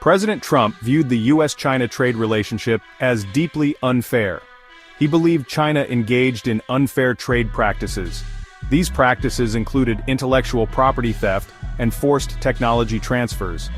President Trump viewed the U.S. China trade relationship as deeply unfair. He believed China engaged in unfair trade practices. These practices included intellectual property theft and forced technology transfers.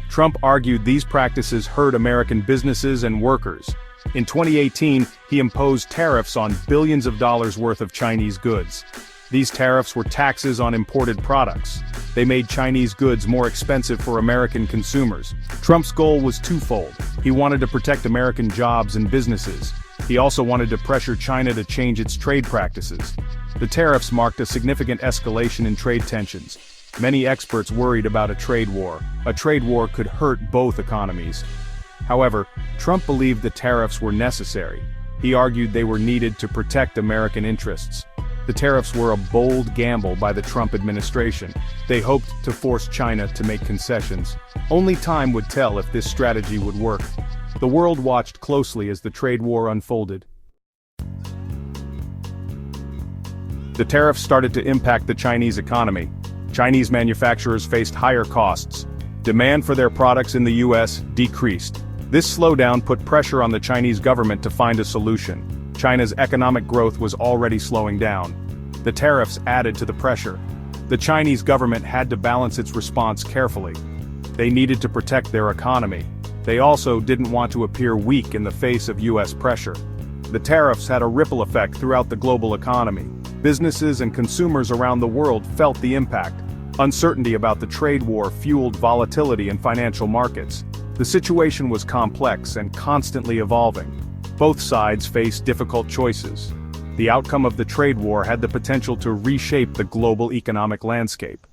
Trump argued these practices hurt American businesses and workers. In 2018, he imposed tariffs on billions of dollars worth of Chinese goods. These tariffs were taxes on imported products. They made Chinese goods more expensive for American consumers. Trump's goal was twofold. He wanted to protect American jobs and businesses. He also wanted to pressure China to change its trade practices. The tariffs marked a significant escalation in trade tensions. Many experts worried about a trade war. A trade war could hurt both economies. However, Trump believed the tariffs were necessary. He argued they were needed to protect American interests. The tariffs were a bold gamble by the Trump administration. They hoped to force China to make concessions. Only time would tell if this strategy would work. The world watched closely as the trade war unfolded. The tariffs started to impact the Chinese economy. Chinese manufacturers faced higher costs. Demand for their products in the U.S. decreased. This slowdown put pressure on the Chinese government to find a solution. China's economic growth was already slowing down. The tariffs added to the pressure. The Chinese government had to balance its response carefully. They needed to protect their economy. They also didn't want to appear weak in the face of U.S. pressure. The tariffs had a ripple effect throughout the global economy. Businesses and consumers around the world felt the impact. Uncertainty about the trade war fueled volatility in financial markets. The situation was complex and constantly evolving. Both sides faced difficult choices. The outcome of the trade war had the potential to reshape the global economic landscape.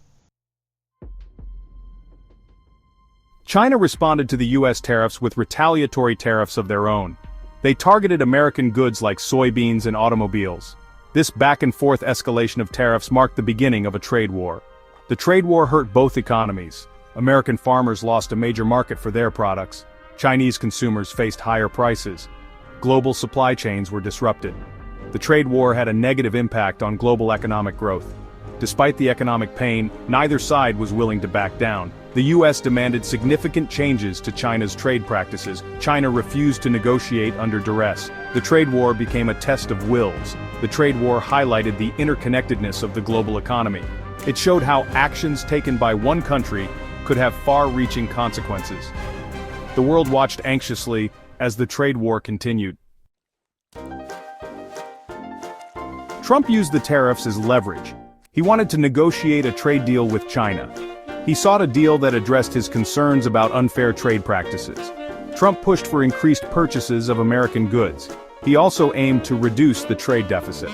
China responded to the U.S. tariffs with retaliatory tariffs of their own. They targeted American goods like soybeans and automobiles. This back-and-forth escalation of tariffs marked the beginning of a trade war. The trade war hurt both economies. American farmers lost a major market for their products. Chinese consumers faced higher prices. Global supply chains were disrupted. The trade war had a negative impact on global economic growth. Despite the economic pain, neither side was willing to back down. The U.S. demanded significant changes to China's trade practices. China refused to negotiate under duress. The trade war became a test of wills. The trade war highlighted the interconnectedness of the global economy. It showed how actions taken by one country could have far-reaching consequences. The world watched anxiously as the trade war continued. Trump used the tariffs as leverage. He wanted to negotiate a trade deal with China. He sought a deal that addressed his concerns about unfair trade practices. Trump pushed for increased purchases of American goods. He also aimed to reduce the trade deficit.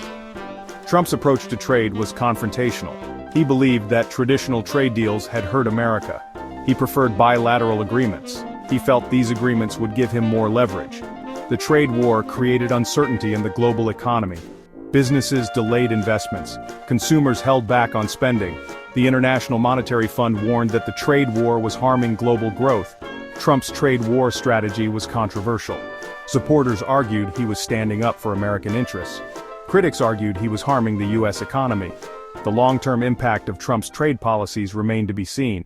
Trump's approach to trade was confrontational. He believed that traditional trade deals had hurt America. He preferred bilateral agreements. He felt these agreements would give him more leverage. The trade war created uncertainty in the global economy. Businesses delayed investments. Consumers held back on spending. The International Monetary Fund warned that the trade war was harming global growth. Trump's trade war strategy was controversial. Supporters argued he was standing up for American interests. Critics argued he was harming the U.S. economy. The long-term impact of Trump's trade policies remained to be seen.